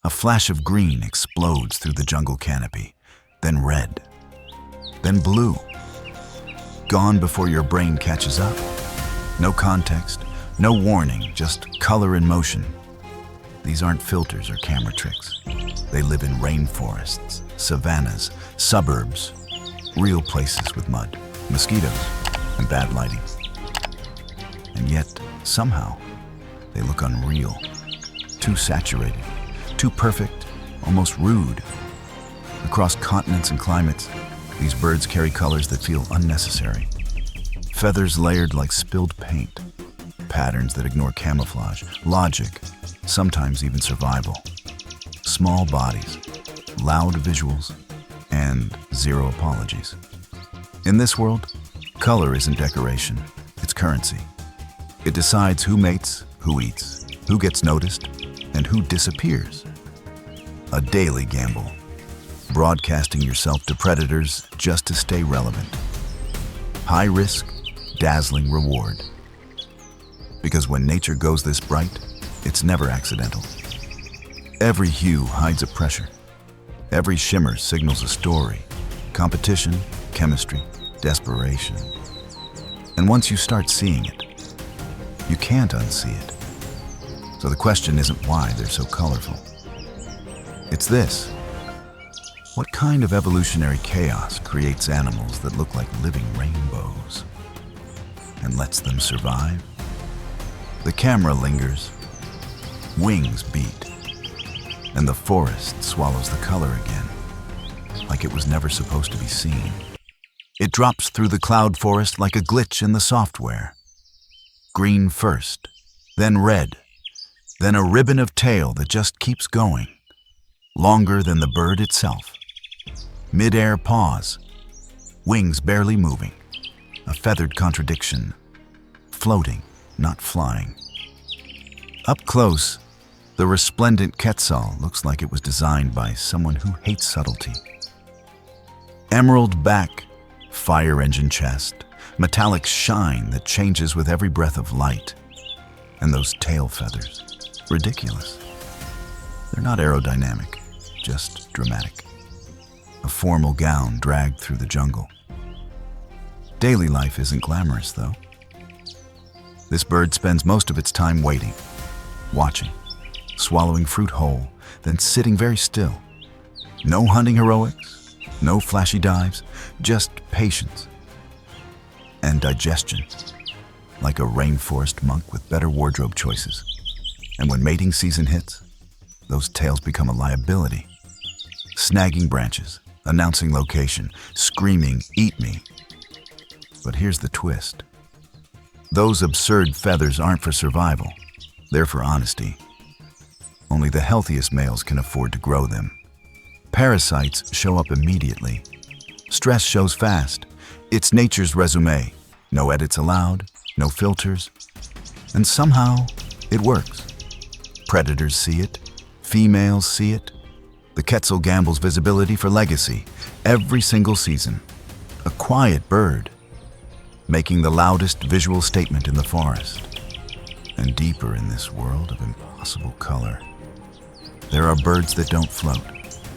A flash of green explodes through the jungle canopy, then red, then blue. Gone before your brain catches up. No context, no warning, just color in motion. These aren't filters or camera tricks. They live in rainforests, savannas, suburbs, real places with mud, mosquitoes, and bad lighting. And yet, somehow, they look unreal, too saturated, too perfect, almost rude. Across continents and climates, these birds carry colors that feel unnecessary. Feathers layered like spilled paint, patterns that ignore camouflage, logic, sometimes even survival. Small bodies, loud visuals, and zero apologies. In this world, color isn't decoration, it's currency. It decides who mates, who eats, who gets noticed, and who disappears. A daily gamble, broadcasting yourself to predators just to stay relevant. High risk, dazzling reward. Because when nature goes this bright, it's never accidental. Every hue hides a pressure. Every shimmer signals a story, competition, chemistry, desperation. And once you start seeing it, you can't unsee it. So the question isn't why they're so colorful. It's this: what kind of evolutionary chaos creates animals that look like living rainbows and lets them survive? The camera lingers, wings beat, and the forest swallows the color again, like it was never supposed to be seen. It drops through the cloud forest like a glitch in the software. Green first, then red, then a ribbon of tail that just keeps going, longer than the bird itself. Mid-air pause, wings barely moving, a feathered contradiction, floating, not flying. Up close, the resplendent quetzal looks like it was designed by someone who hates subtlety. Emerald back, fire engine chest, metallic shine that changes with every breath of light. And those tail feathers, ridiculous. They're not aerodynamic, just dramatic. A formal gown dragged through the jungle. Daily life isn't glamorous, though. This bird spends most of its time waiting, watching, swallowing fruit whole, then sitting very still. No hunting heroics, no flashy dives, just patience and digestion, like a rainforest monk with better wardrobe choices. And when mating season hits, those tails become a liability, snagging branches, announcing location, screaming, "Eat me." But here's the twist. Those absurd feathers aren't for survival, they're for honesty. Only the healthiest males can afford to grow them. Parasites show up immediately. Stress shows fast. It's nature's resume. No edits allowed, no filters. And somehow, it works. Predators see it. Females see it. The quetzal gambles visibility for legacy every single season. A quiet bird, making the loudest visual statement in the forest. And deeper in this world of impossible color, there are birds that don't float.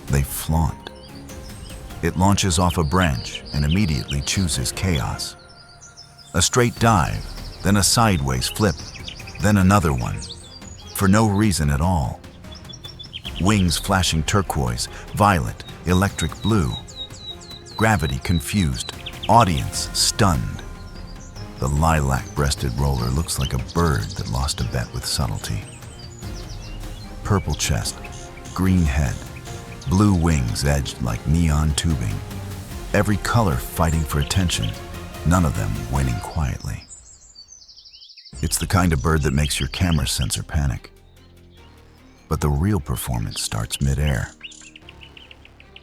They flaunt. It launches off a branch and immediately chooses chaos. A straight dive, then a sideways flip, then another one, for no reason at all. Wings flashing turquoise, violet, electric blue. Gravity confused, audience stunned. The lilac-breasted roller looks like a bird that lost a bet with subtlety. Purple chest, green head, blue wings edged like neon tubing. Every color fighting for attention, none of them winning quietly. It's the kind of bird that makes your camera sensor panic. But the real performance starts mid-air.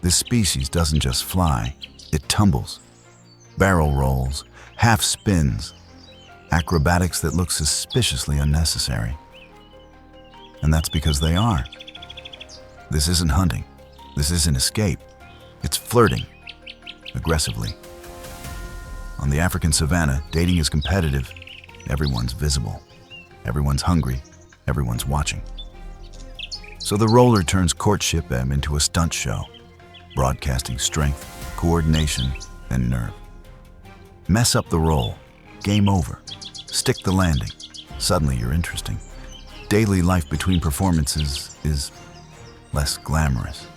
This species doesn't just fly, it tumbles, barrel rolls, half spins, acrobatics that look suspiciously unnecessary. And that's because they are. This isn't hunting. This isn't escape. It's flirting, aggressively. On the African savanna, dating is competitive. Everyone's visible. Everyone's hungry. Everyone's watching. So the roller turns courtship M into a stunt show, broadcasting strength, coordination, and nerve. Mess up the roll, game over. Stick the landing, suddenly you're interesting. Daily life between performances is less glamorous.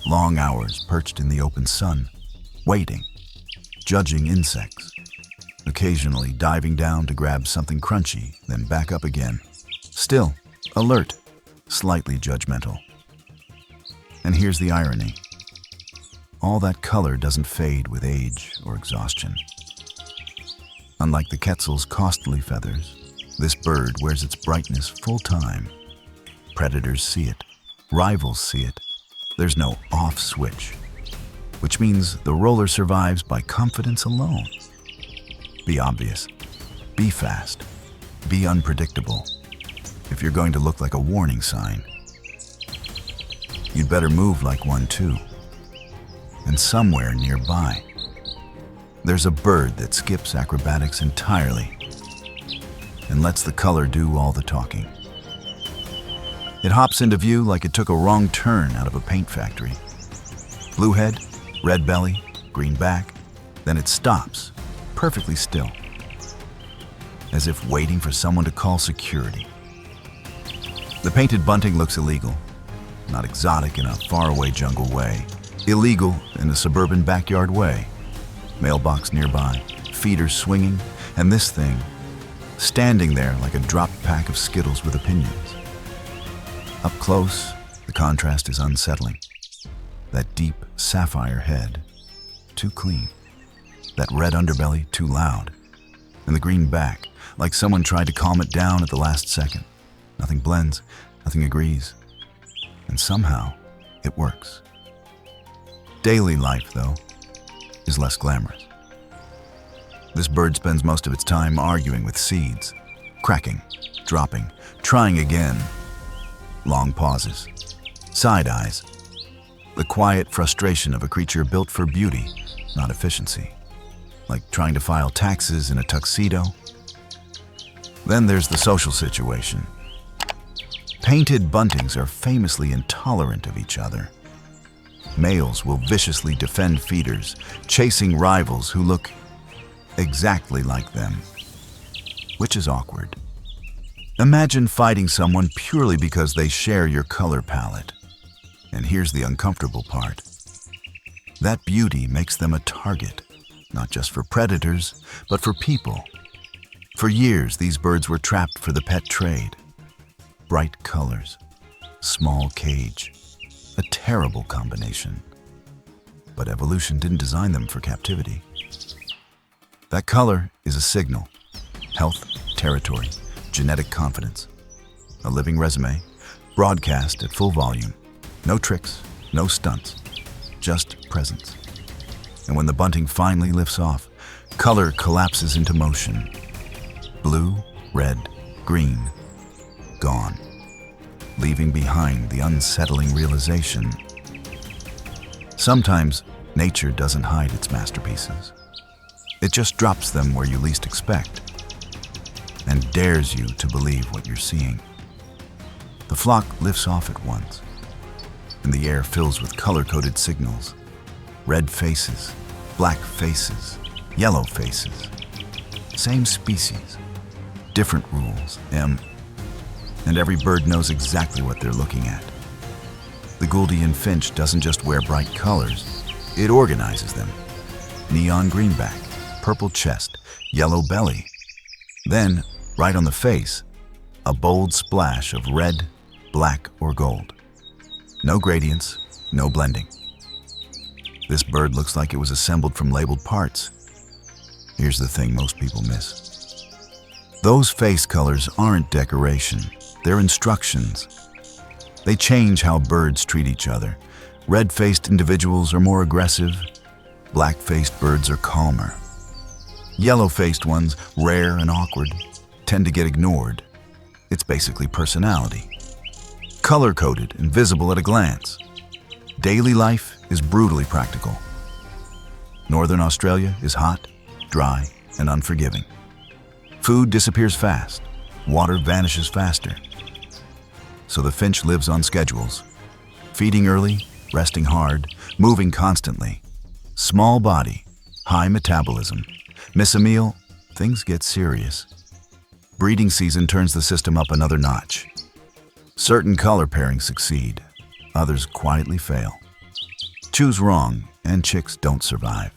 Long hours perched in the open sun, waiting, judging insects, occasionally diving down to grab something crunchy, then back up again. Still, alert, slightly judgmental. And here's the irony. All that color doesn't fade with age or exhaustion. Unlike the quetzal's costly feathers, this bird wears its brightness full time. Predators see it, rivals see it. There's no off switch, which means the roller survives by confidence alone. Be obvious, be fast, be unpredictable. If you're going to look like a warning sign, you'd better move like one too. And somewhere nearby, there's a bird that skips acrobatics entirely and lets the color do all the talking. It hops into view like it took a wrong turn out of a paint factory. Blue head, red belly, green back, then it stops, perfectly still, as if waiting for someone to call security. The painted bunting looks illegal, not exotic in a faraway jungle way, illegal in a suburban backyard way. Mailbox nearby, feeders swinging, and this thing standing there like a dropped pack of Skittles with opinions. Up close, the contrast is unsettling. That deep sapphire head, too clean. That red underbelly, too loud. And the green back, like someone tried to calm it down at the last second. Nothing blends, nothing agrees. And somehow, it works. Daily life, though, is less glamorous. This bird spends most of its time arguing with seeds, cracking, dropping, trying again. Long pauses, side eyes, the quiet frustration of a creature built for beauty, not efficiency, like trying to file taxes in a tuxedo. Then there's the social situation. Painted buntings are famously intolerant of each other. Males will viciously defend feeders, chasing rivals who look exactly like them, which is awkward. Imagine fighting someone purely because they share your color palette. And here's the uncomfortable part. That beauty makes them a target, not just for predators, but for people. For years, these birds were trapped for the pet trade. Bright colors, small cage, a terrible combination. But evolution didn't design them for captivity. That color is a signal, health, territory, genetic confidence, a living resume, broadcast at full volume. No tricks, no stunts, just presence. And when the bunting finally lifts off, color collapses into motion. Blue, red, green, gone, leaving behind the unsettling realization. Sometimes nature doesn't hide its masterpieces. It just drops them where you least expect and dares you to believe what you're seeing. The flock lifts off at once, and the air fills with color-coded signals. Red faces, black faces, yellow faces. Same species, different rules, and every bird knows exactly what they're looking at. The Gouldian finch doesn't just wear bright colors, it organizes them. Neon greenback, purple chest, yellow belly. Then, right on the face, a bold splash of red, black, or gold. No gradients, no blending. This bird looks like it was assembled from labeled parts. Here's the thing most people miss. Those face colors aren't decoration, they're instructions. They change how birds treat each other. Red-faced individuals are more aggressive. Black-faced birds are calmer. Yellow-faced ones, rare and awkward, tend to get ignored. It's basically personality. Color-coded and visible at a glance. Daily life is brutally practical. Northern Australia is hot, dry, and unforgiving. Food disappears fast. Water vanishes faster. so the finch lives on schedules. Feeding early, resting hard, moving constantly. Small body, high metabolism. Miss a meal, things get serious. Breeding season turns the system up another notch. Certain color pairings succeed, others quietly fail. Choose wrong, and chicks don't survive.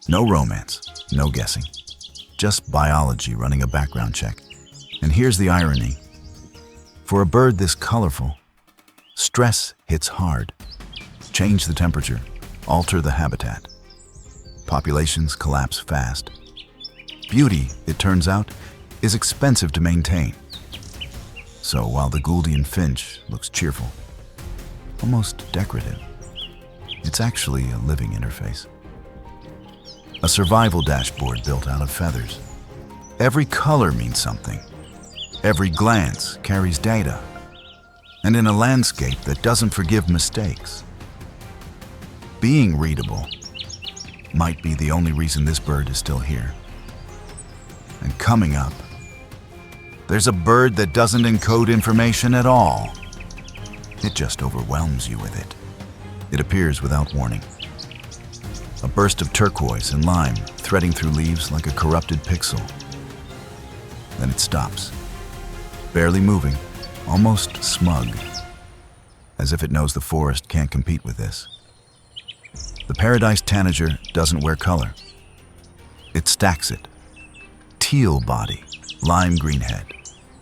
No romance, no guessing. Just biology running a background check. And here's the irony. For a bird this colorful, stress hits hard. Change the temperature, alter the habitat. Populations collapse fast. Beauty, it turns out, is expensive to maintain. So while the Gouldian finch looks cheerful, almost decorative, it's actually a living interface. A survival dashboard built out of feathers. Every color means something. Every glance carries data. And in a landscape that doesn't forgive mistakes, being readable might be the only reason this bird is still here. And coming up, there's a bird that doesn't encode information at all. It just overwhelms you with it. It appears without warning. A burst of turquoise and lime threading through leaves like a corrupted pixel. Then it stops, barely moving, almost smug, as if it knows the forest can't compete with this. The paradise tanager doesn't wear color. It stacks it. Teal body, lime green head,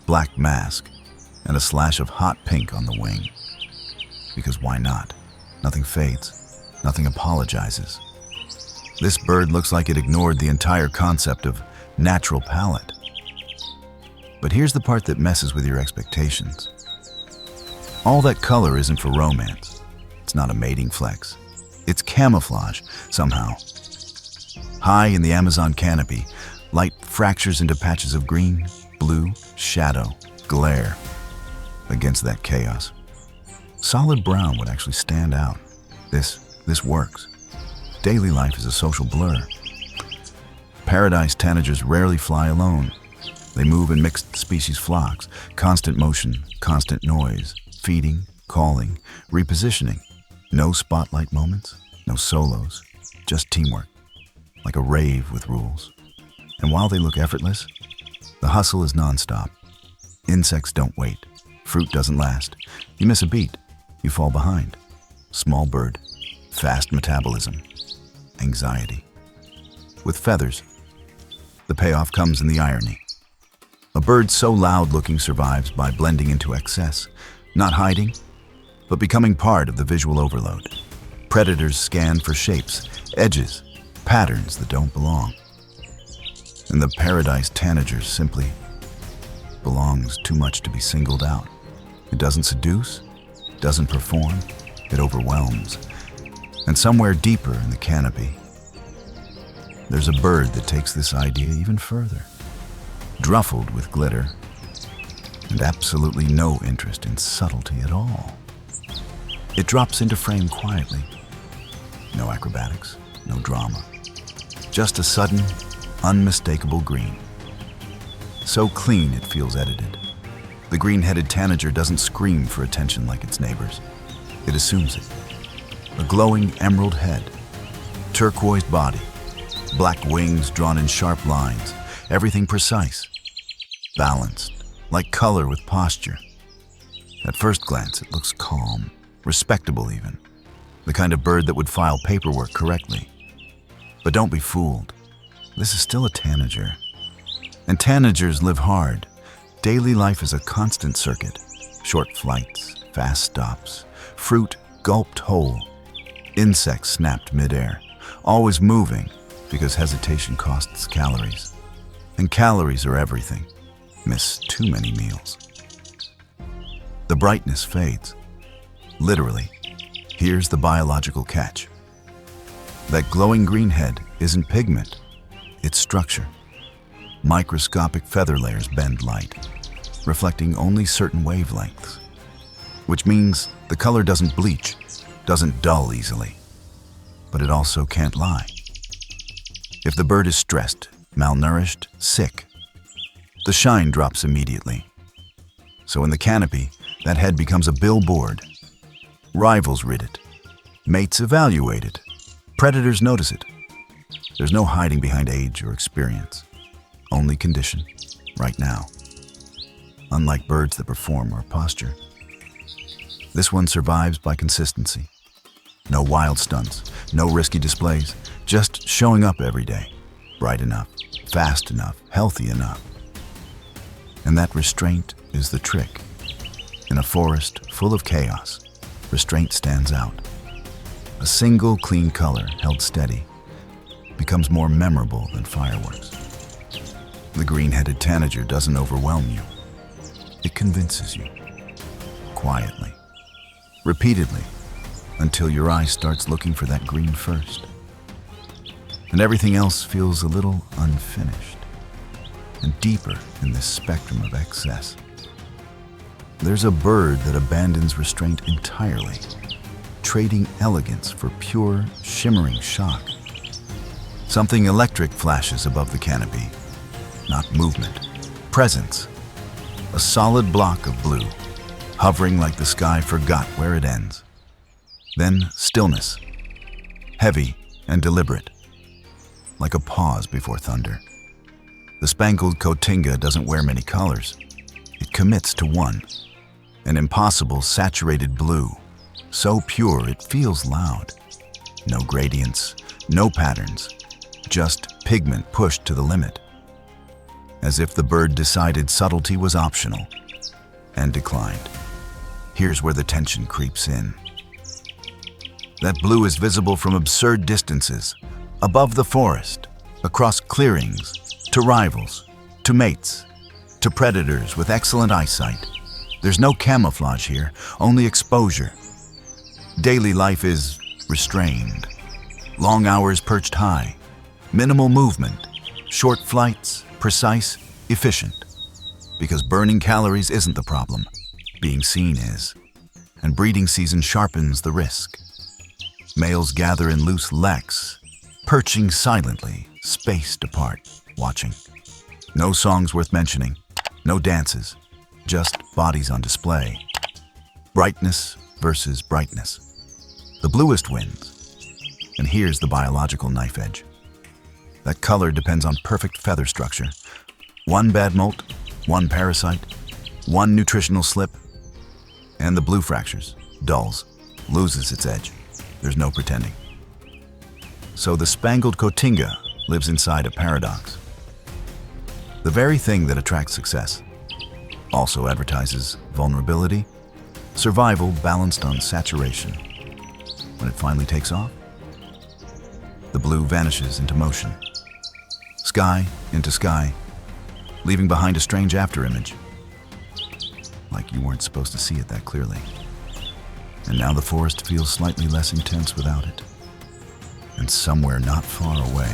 black mask, and a slash of hot pink on the wing. Because why not? Nothing fades, nothing apologizes. This bird looks like it ignored the entire concept of natural palette. But here's the part that messes with your expectations. All that color isn't for romance. It's not a mating flex. It's camouflage, somehow. High in the Amazon canopy, light fractures into patches of green, blue, shadow, glare. Against that chaos, solid brown would actually stand out. This works. Daily life is a social blur. Paradise tanagers rarely fly alone. They move in mixed species flocks, constant motion, constant noise, feeding, calling, repositioning. No spotlight moments, no solos, just teamwork, like a rave with rules. And while they look effortless, the hustle is nonstop. Insects don't wait. Fruit doesn't last. You miss a beat, you fall behind. Small bird, fast metabolism, anxiety. With feathers, the payoff comes in the irony. A bird so loud-looking survives by blending into excess, not hiding, but becoming part of the visual overload. Predators scan for shapes, edges, patterns that don't belong. And the paradise tanager simply belongs too much to be singled out. It doesn't seduce, doesn't perform, it overwhelms. And somewhere deeper in the canopy, there's a bird that takes this idea even further. Druffled with glitter, and absolutely no interest in subtlety at all. It drops into frame quietly. No acrobatics, no drama. Just a sudden, unmistakable green. So clean it feels edited. The green-headed tanager doesn't scream for attention like its neighbors. It assumes it. A glowing emerald head, turquoise body, black wings drawn in sharp lines, everything precise, balanced, like color with posture. At first glance, it looks calm, respectable even, the kind of bird that would file paperwork correctly. But don't be fooled. This is still a tanager. And tanagers live hard. Daily life is a constant circuit. Short flights, fast stops, fruit gulped whole, insects snapped midair, always moving because hesitation costs calories. And calories are everything. Miss too many meals. The brightness fades. Literally. Here's the biological catch. That glowing green head isn't pigment, it's structure. Microscopic feather layers bend light, reflecting only certain wavelengths, which means the color doesn't bleach, doesn't dull easily, but it also can't lie. If the bird is stressed, malnourished, sick, the shine drops immediately. So in the canopy, That head becomes a billboard. Rivals rid it. Mates evaluate it. Predators notice it. There's no hiding behind age or experience. Only condition, right now. Unlike birds that perform or posture, this one survives by consistency. No wild stunts, no risky displays, just showing up every day. Bright enough, fast enough, healthy enough. And that restraint is the trick. In a forest full of chaos, restraint stands out. A single clean color held steady becomes more memorable than fireworks. The green-headed tanager doesn't overwhelm you. It convinces you, quietly, repeatedly, until your eye starts looking for that green first. And everything else feels a little unfinished and deeper in this spectrum of excess. There's a bird that abandons restraint entirely, trading elegance for pure, shimmering shock. Something electric flashes above the canopy, not movement, presence. A solid block of blue, hovering like the sky forgot where it ends. Then stillness, heavy and deliberate, like a pause before thunder. The spangled cotinga doesn't wear many colors. It commits to one, an impossible saturated blue, so pure it feels loud. No gradients, no patterns, just pigment pushed to the limit. As if the bird decided subtlety was optional and declined. Here's where the tension creeps in. That blue is visible from absurd distances, above the forest, across clearings, to rivals, to mates, to predators with excellent eyesight. There's no camouflage here, only exposure. Daily life is restrained. Long hours perched high, minimal movement, short flights, precise, efficient. Because burning calories isn't the problem, being seen is. And breeding season sharpens the risk. Males gather in loose leks, perching silently, spaced apart, watching. No songs worth mentioning, no dances, just bodies on display. Brightness versus brightness. The bluest wins. And here's the biological knife edge. That color depends on perfect feather structure. One bad molt, one parasite, one nutritional slip, and the blue fractures, dulls, loses its edge. There's no pretending. So the spangled cotinga lives inside a paradox. The very thing that attracts success also advertises vulnerability, survival balanced on saturation. When it finally takes off, the blue vanishes into motion. Sky into sky, leaving behind a strange afterimage. Like you weren't supposed to see it that clearly. And now the forest feels slightly less intense without it. And somewhere not far away,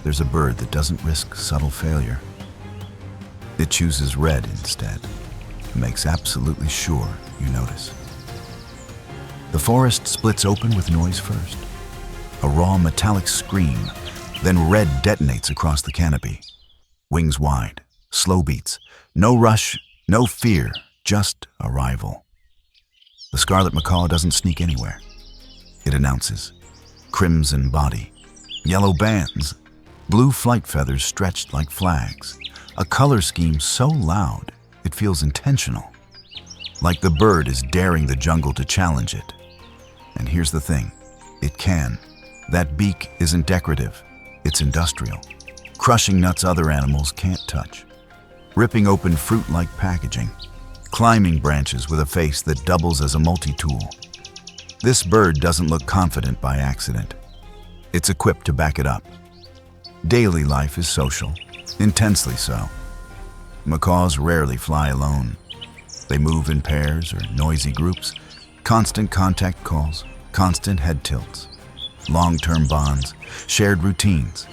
there's a bird that doesn't risk subtle failure. It chooses red instead, makes absolutely sure you notice. The forest splits open with noise first. A raw metallic scream, then red detonates across the canopy. Wings wide, slow beats, no rush, no fear, just arrival. The scarlet macaw doesn't sneak anywhere. It announces. Crimson body, yellow bands, blue flight feathers stretched like flags. A color scheme so loud, it feels intentional. Like the bird is daring the jungle to challenge it. And here's the thing, it can. That beak isn't decorative, it's industrial. Crushing nuts other animals can't touch. Ripping open fruit like packaging. Climbing branches with a face that doubles as a multi-tool. This bird doesn't look confident by accident. It's equipped to back it up. Daily life is social, intensely so. Macaws rarely fly alone. They move in pairs or noisy groups, constant contact calls, constant head tilts, long-term bonds, shared routines,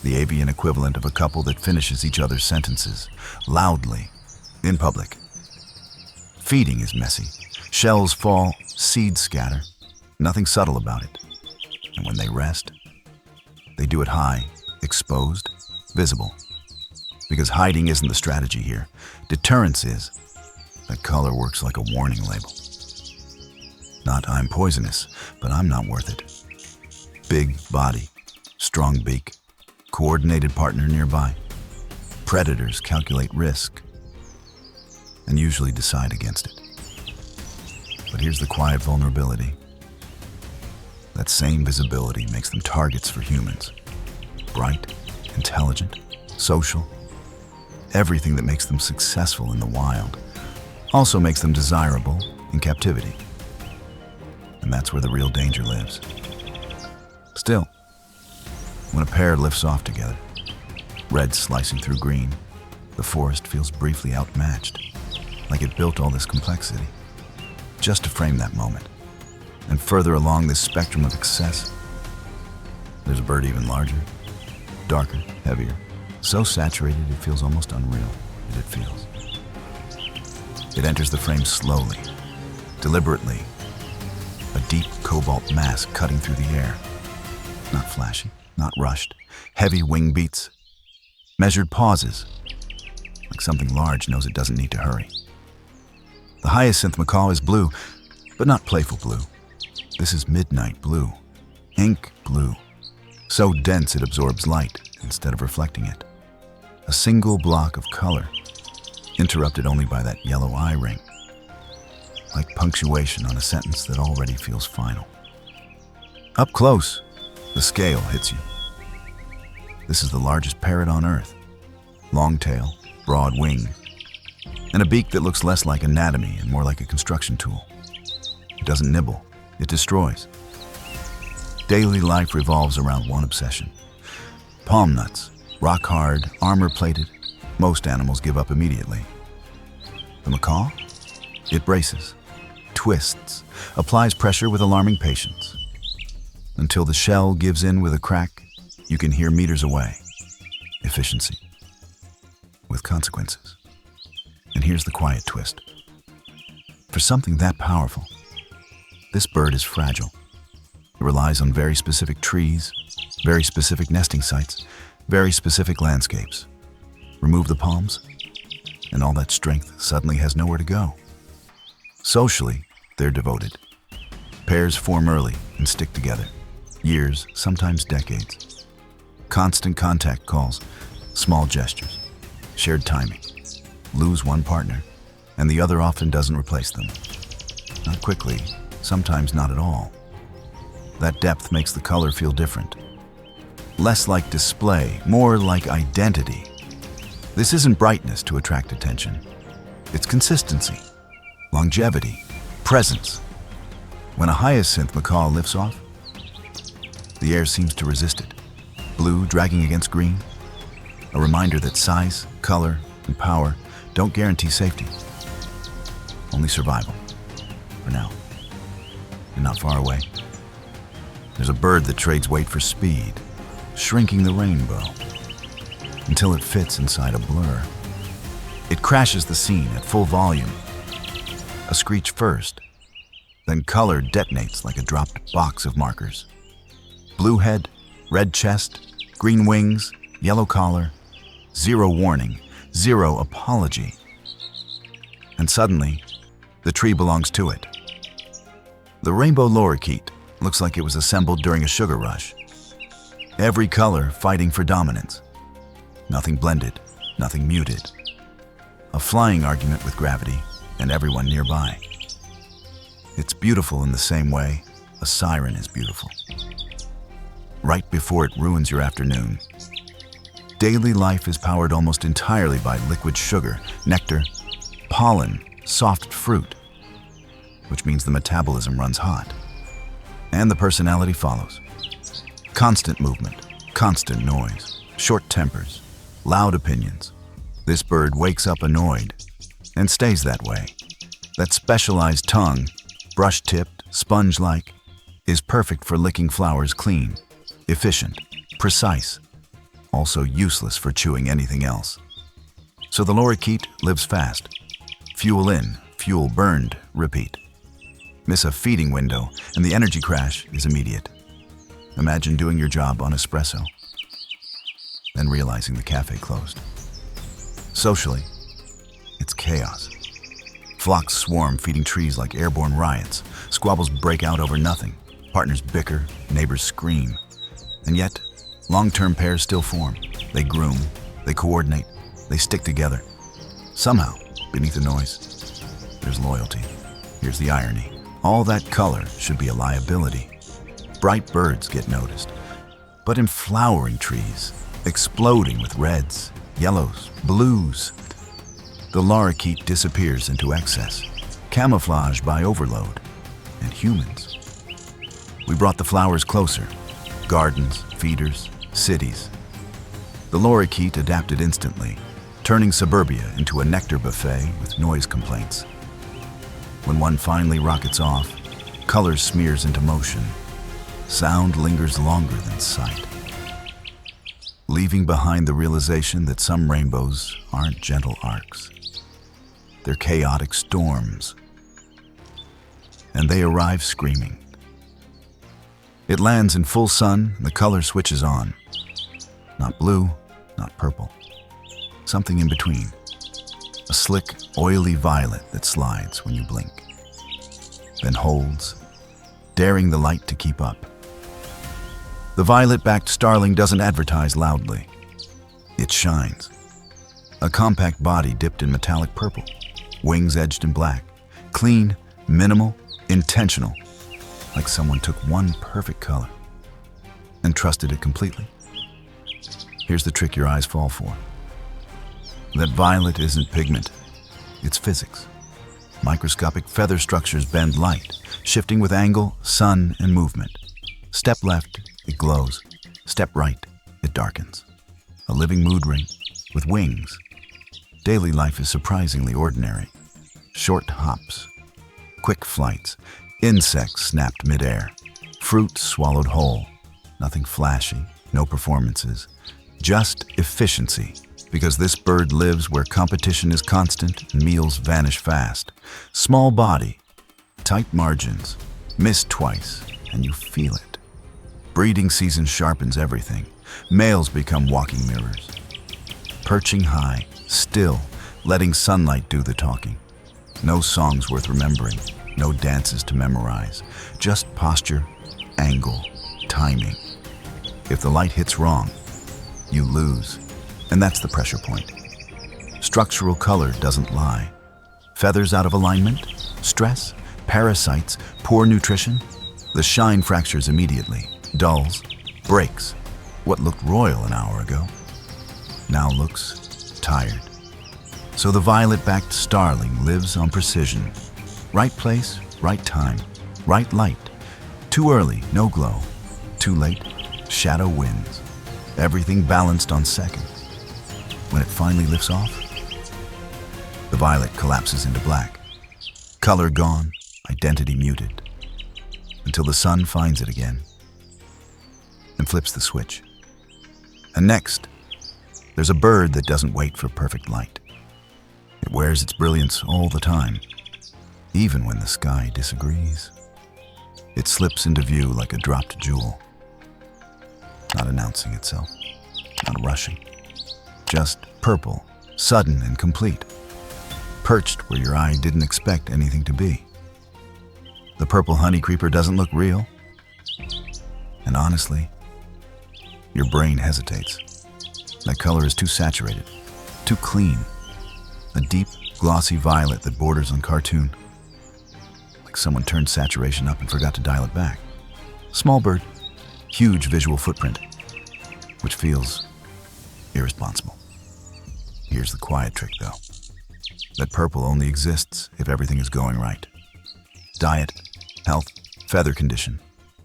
the avian equivalent of a couple that finishes each other's sentences, loudly, in public. Feeding is messy. Shells fall, seeds scatter. Nothing subtle about it. And when they rest, they do it high, exposed, visible. Because hiding isn't the strategy here. Deterrence is. That color works like a warning label. Not "I'm poisonous, but I'm not worth it." Big body, strong beak, coordinated partner nearby. Predators calculate risk and usually decide against it. But here's the quiet vulnerability. That same visibility makes them targets for humans. Bright, intelligent, social. Everything that makes them successful in the wild also makes them desirable in captivity. And that's where the real danger lives. Still, when a pair lifts off together, red slicing through green, the forest feels briefly outmatched, like it built all this complexity just to frame that moment. And further along this spectrum of excess, there's a bird even larger, darker, heavier, so saturated it feels almost unreal as it feels. It enters the frame slowly, deliberately, a deep cobalt mass cutting through the air. Not flashy, not rushed, heavy wing beats, measured pauses, like something large knows it doesn't need to hurry. The hyacinth macaw is blue, but not playful blue. This is midnight blue, ink blue, so dense it absorbs light instead of reflecting it. A single block of color, interrupted only by that yellow eye ring, like punctuation on a sentence that already feels final. Up close, the scale hits you. This is the largest parrot on Earth. Long tail, broad wing, and a beak that looks less like anatomy and more like a construction tool. It doesn't nibble, it destroys. Daily life revolves around one obsession. Palm nuts, rock hard, armor-plated, most animals give up immediately. The macaw? It braces, twists, applies pressure with alarming patience. Until the shell gives in with a crack, you can hear meters away. Efficiency. With consequences. And here's the quiet twist. For something that powerful, this bird is fragile. It relies on very specific trees, very specific nesting sites, very specific landscapes. Remove the palms, and all that strength suddenly has nowhere to go. Socially, they're devoted. Pairs form early and stick together. Years, sometimes decades. Constant contact calls, small gestures, shared timing. Lose one partner, and the other often doesn't replace them. Not quickly, sometimes not at all. That depth makes the color feel different. Less like display, more like identity. This isn't brightness to attract attention. It's consistency, longevity, presence. When a hyacinth macaw lifts off, the air seems to resist it. Blue dragging against green, a reminder that size, color, and power don't guarantee safety. Only survival, for now. And not far away, there's a bird that trades weight for speed, shrinking the rainbow until it fits inside a blur. It crashes the scene at full volume. A screech first, then color detonates like a dropped box of markers. Blue head, red chest, green wings, yellow collar, zero warning, zero apology. And suddenly, the tree belongs to it. The rainbow lorikeet looks like it was assembled during a sugar rush. Every color fighting for dominance. Nothing blended, nothing muted. A flying argument with gravity and everyone nearby. It's beautiful in the same way a siren is beautiful. Right before it ruins your afternoon. Daily life is powered almost entirely by liquid sugar, nectar, pollen, soft fruit, which means the metabolism runs hot. And the personality follows. Constant movement, constant noise, short tempers, loud opinions. This bird wakes up annoyed and stays that way. That specialized tongue, brush-tipped, sponge-like, is perfect for licking flowers clean, efficient, precise, also useless for chewing anything else. So the lorikeet lives fast. Fuel in, fuel burned, repeat. Miss a feeding window and the energy crash is immediate. Imagine doing your job on espresso, then realizing the cafe closed. Socially, it's chaos. Flocks swarm, feeding trees like airborne riots. Squabbles break out over nothing. Partners bicker, neighbors scream. And yet, long-term pairs still form. They groom, they coordinate, they stick together. Somehow, beneath the noise, there's loyalty. Here's the irony. All that color should be a liability. Bright birds get noticed. But in flowering trees, exploding with reds, yellows, blues, the lorikeet disappears into excess, camouflaged by overload, and humans. We brought the flowers closer. Gardens, feeders, cities. The lorikeet adapted instantly, turning suburbia into a nectar buffet with noise complaints. When one finally rockets off, color smears into motion. Sound lingers longer than sight, leaving behind the realization that some rainbows aren't gentle arcs. They're chaotic storms, and they arrive screaming. It lands in full sun, the color switches on. Not blue, not purple. Something in between. A slick, oily violet that slides when you blink, then holds, daring the light to keep up. The violet-backed starling doesn't advertise loudly. It shines. A compact body dipped in metallic purple, wings edged in black, clean, minimal, intentional, like someone took one perfect color and trusted it completely. Here's the trick your eyes fall for. That violet isn't pigment, it's physics. Microscopic feather structures bend light, shifting with angle, sun, and movement. Step left, it glows. Step right, it darkens. A living mood ring with wings. Daily life is surprisingly ordinary. Short hops, quick flights, insects snapped midair, fruit swallowed whole. Nothing flashy, no performances, just efficiency. Because this bird lives where competition is constant and meals vanish fast. Small body, tight margins, miss twice, and you feel it. Breeding season sharpens everything. Males become walking mirrors. Perching high, still, letting sunlight do the talking. No songs worth remembering, no dances to memorize. Just posture, angle, timing. If the light hits wrong, you lose. And that's the pressure point. Structural color doesn't lie. Feathers out of alignment, stress, parasites, poor nutrition. The shine fractures immediately, dulls, breaks. What looked royal an hour ago now looks tired. So the violet-backed starling lives on precision. Right place, right time, right light. Too early, no glow. Too late, shadow wins. Everything balanced on seconds. When it finally lifts off, the violet collapses into black. Color gone, identity muted, until the sun finds it again and flips the switch. And next, there's a bird that doesn't wait for perfect light. It wears its brilliance all the time, even when the sky disagrees. It slips into view like a dropped jewel, not announcing itself, not rushing. Just purple, sudden and complete, perched where your eye didn't expect anything to be. The purple honey creeper doesn't look real, and honestly, your brain hesitates. That color is too saturated, too clean, a deep, glossy violet that borders on cartoon, like someone turned saturation up and forgot to dial it back. Small bird, huge visual footprint, which feels irresponsible. Here's the quiet trick, though. That purple only exists if everything is going right. Diet, health, feather condition.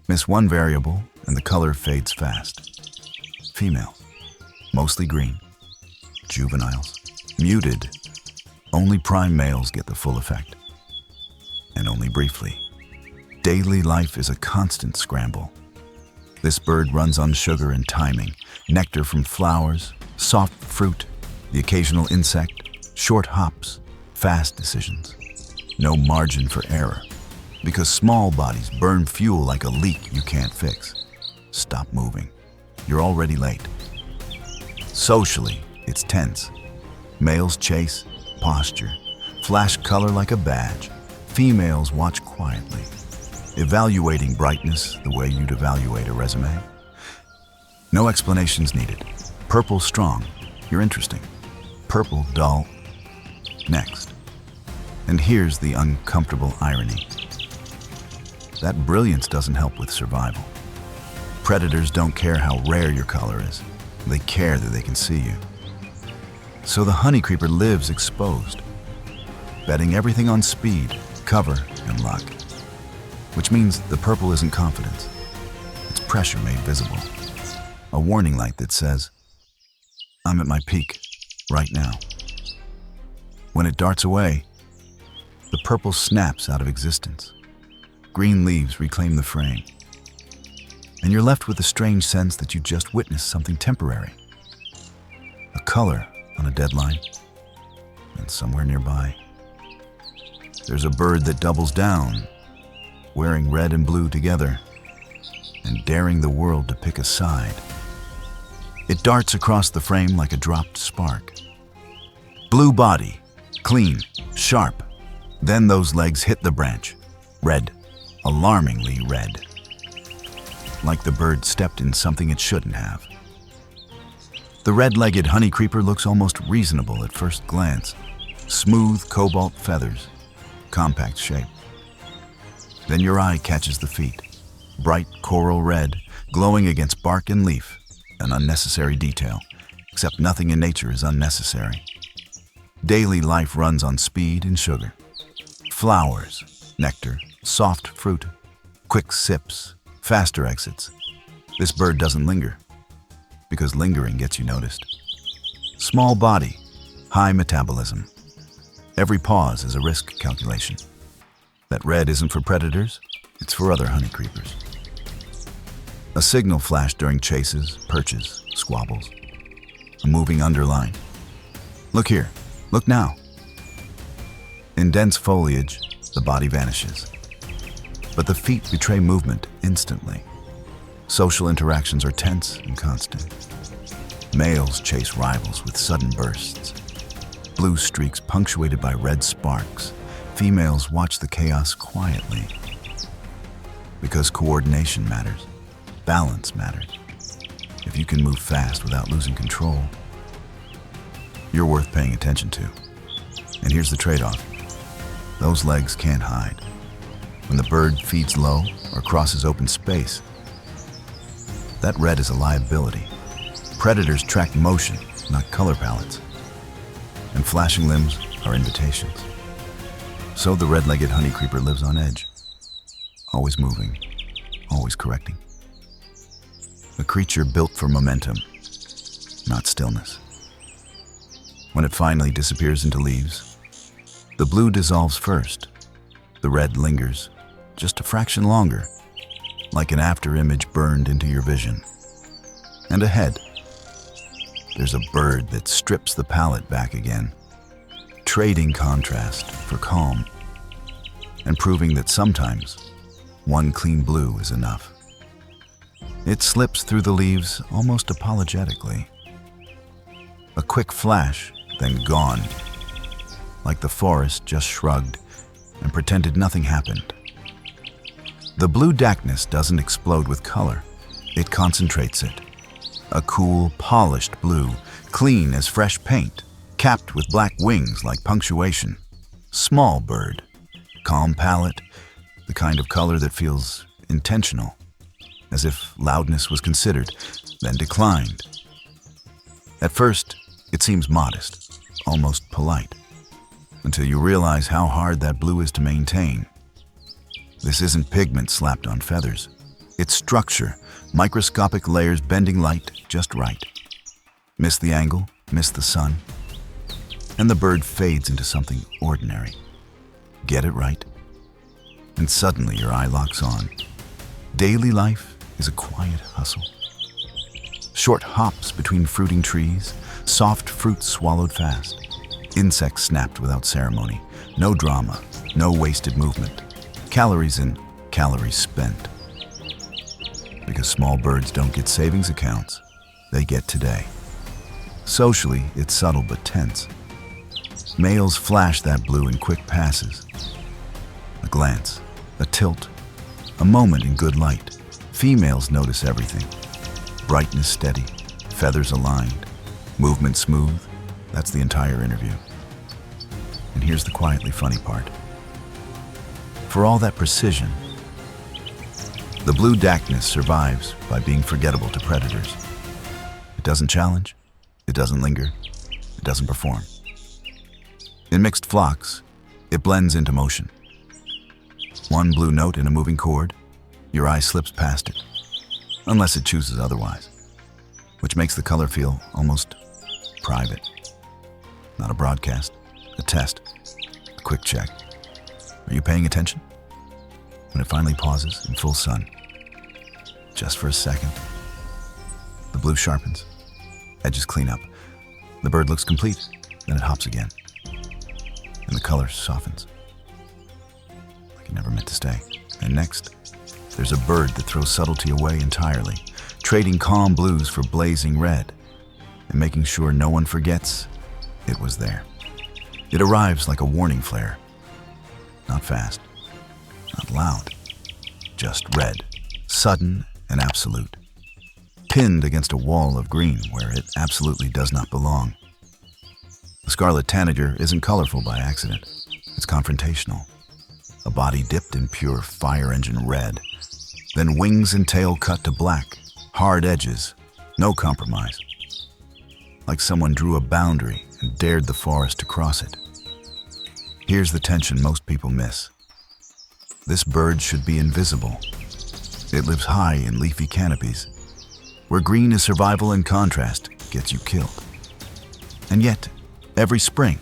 Miss one variable and the color fades fast. Female, mostly green. Juveniles, muted. Only prime males get the full effect. And only briefly. Daily life is a constant scramble. This bird runs on sugar and timing, nectar from flowers, soft fruit, the occasional insect, short hops, fast decisions. No margin for error, because small bodies burn fuel like a leak you can't fix. Stop moving. You're already late. Socially, it's tense. Males chase, posture, flash color like a badge. Females watch quietly, evaluating brightness the way you'd evaluate a resume. No explanations needed. Purple strong, you're interesting. Purple dull, next. And here's the uncomfortable irony. That brilliance doesn't help with survival. Predators don't care how rare your color is. They care that they can see you. So the honeycreeper lives exposed, betting everything on speed, cover, and luck. Which means the purple isn't confidence. It's pressure made visible. A warning light that says, I'm at my peak, right now. When it darts away, the purple snaps out of existence. Green leaves reclaim the frame. And you're left with a strange sense that you just witnessed something temporary. A color on a deadline, and somewhere nearby, there's a bird that doubles down, wearing red and blue together, and daring the world to pick a side. It darts across the frame like a dropped spark. Blue body, clean, sharp. Then those legs hit the branch, red, alarmingly red. Like the bird stepped in something it shouldn't have. The red-legged honeycreeper looks almost reasonable at first glance. Smooth cobalt feathers, compact shape. Then your eye catches the feet. Bright coral red, glowing against bark and leaf. An unnecessary detail, except nothing in nature is unnecessary. Daily life runs on speed and sugar. Flowers, nectar, soft fruit, quick sips, faster exits. This bird doesn't linger, because lingering gets you noticed. Small body, high metabolism. Every pause is a risk calculation. That red isn't for predators, it's for other honeycreepers. A signal flashed during chases, perches, squabbles. A moving underline. Look here, look now. In dense foliage, the body vanishes. But the feet betray movement instantly. Social interactions are tense and constant. Males chase rivals with sudden bursts. Blue streaks punctuated by red sparks. Females watch the chaos quietly. Because coordination matters. Balance matters. If you can move fast without losing control, you're worth paying attention to. And here's the trade-off. Those legs can't hide. When the bird feeds low or crosses open space, that red is a liability. Predators track motion, not color palettes. And flashing limbs are invitations. So the red-legged honeycreeper lives on edge. Always moving, always correcting. A creature built for momentum, not stillness. When it finally disappears into leaves, the blue dissolves first. The red lingers, just a fraction longer, like an after-image burned into your vision. And ahead, there's a bird that strips the palette back again, trading contrast for calm, and proving that sometimes one clean blue is enough. It slips through the leaves almost apologetically. A quick flash, then gone, like the forest just shrugged and pretended nothing happened. The blue dankness doesn't explode with color, it concentrates it. A cool, polished blue, clean as fresh paint, capped with black wings like punctuation. Small bird, calm palette, the kind of color that feels intentional, as if loudness was considered, then declined. At first, it seems modest, almost polite, until you realize how hard that blue is to maintain. This isn't pigment slapped on feathers. It's structure, microscopic layers bending light just right. Miss the angle, miss the sun, and the bird fades into something ordinary. Get it right, and suddenly your eye locks on. Daily life is a quiet hustle. Short hops between fruiting trees, soft fruit swallowed fast. Insects snapped without ceremony. No drama, no wasted movement. Calories in, calories spent. Because small birds don't get savings accounts, they get today. Socially, it's subtle but tense. Males flash that blue in quick passes. A glance, a tilt, a moment in good light. Females notice everything. Brightness steady, feathers aligned, movement smooth. That's the entire interview. And here's the quietly funny part. For all that precision, the blue darkness survives by being forgettable to predators. It doesn't challenge, it doesn't linger, it doesn't perform. In mixed flocks, it blends into motion. One blue note in a moving chord, your eye slips past it, unless it chooses otherwise, which makes the color feel almost private. Not a broadcast, a test, a quick check. Are you paying attention? When it finally pauses in full sun, just for a second, the blue sharpens, edges clean up. The bird looks complete, then it hops again, and the color softens, like it never meant to stay. And next, there's a bird that throws subtlety away entirely, trading calm blues for blazing red, and making sure no one forgets it was there. It arrives like a warning flare. Not fast, not loud, just red, sudden and absolute, pinned against a wall of green where it absolutely does not belong. The scarlet tanager isn't colorful by accident. It's confrontational. A body dipped in pure fire engine red, then wings and tail cut to black, hard edges, no compromise. Like someone drew a boundary and dared the forest to cross it. Here's the tension most people miss. This bird should be invisible. It lives high in leafy canopies, where green is survival and contrast gets you killed. And yet, every spring,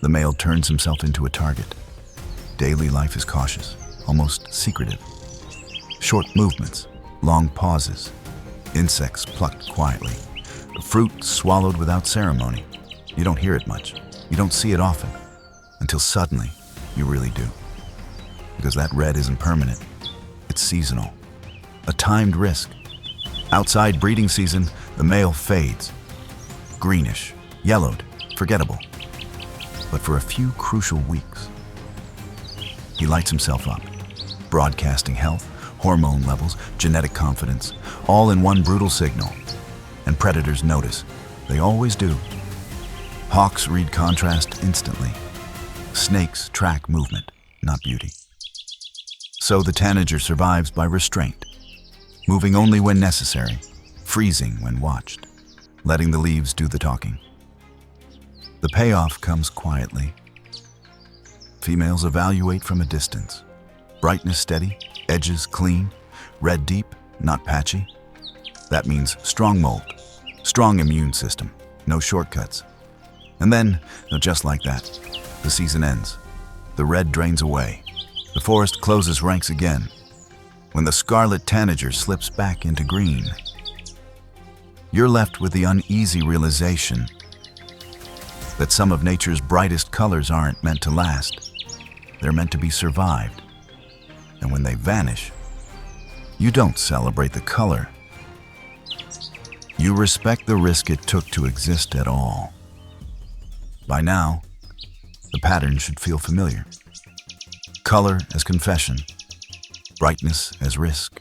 the male turns himself into a target. Daily life is cautious, almost secretive. Short movements, long pauses, insects plucked quietly, fruit swallowed without ceremony. You don't hear it much. You don't see it often, until suddenly you really do. Because that red isn't permanent. It's seasonal, a timed risk. Outside breeding season, the male fades, greenish, yellowed, forgettable. But for a few crucial weeks, he lights himself up, broadcasting health, hormone levels, genetic confidence, all in one brutal signal. And predators notice. They always do. Hawks read contrast instantly. Snakes track movement, not beauty. So the tanager survives by restraint, moving only when necessary, freezing when watched, letting the leaves do the talking. The payoff comes quietly. Females evaluate from a distance. Brightness steady, edges clean, red deep, not patchy. That means strong mold, strong immune system, no shortcuts. And then, just like that, the season ends. The red drains away. The forest closes ranks again. When the scarlet tanager slips back into green, you're left with the uneasy realization that some of nature's brightest colors aren't meant to last. They're meant to be survived. And when they vanish, you don't celebrate the color. You respect the risk it took to exist at all. By now, the pattern should feel familiar. Color as confession, brightness as risk.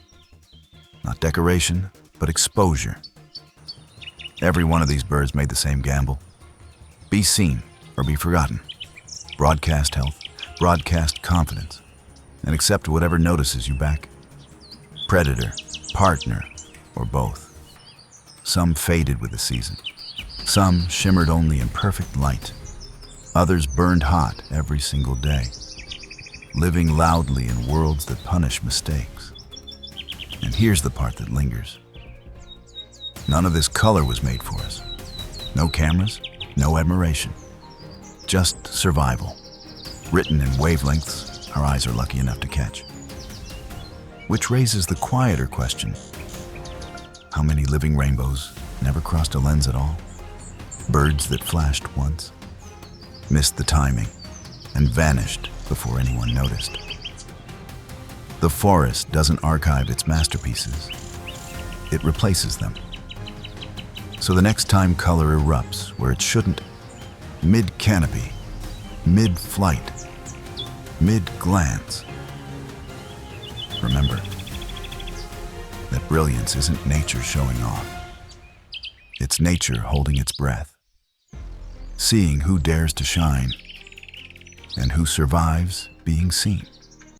Not decoration, but exposure. Every one of these birds made the same gamble. Be seen or be forgotten. Broadcast health, broadcast confidence, and accept whatever notices you back. Predator, partner, or both. Some faded with the season. Some shimmered only in perfect light. Others burned hot every single day, living loudly in worlds that punish mistakes. And here's the part that lingers. None of this color was made for us. No cameras, no admiration. Just survival, written in wavelengths our eyes are lucky enough to catch. Which raises the quieter question. How many living rainbows never crossed a lens at all? Birds that flashed once, missed the timing, and vanished before anyone noticed. The forest doesn't archive its masterpieces. It replaces them. So the next time color erupts where it shouldn't, mid-canopy, mid-flight, mid-glance. Remember that brilliance isn't nature showing off. It's nature holding its breath, seeing who dares to shine and who survives being seen.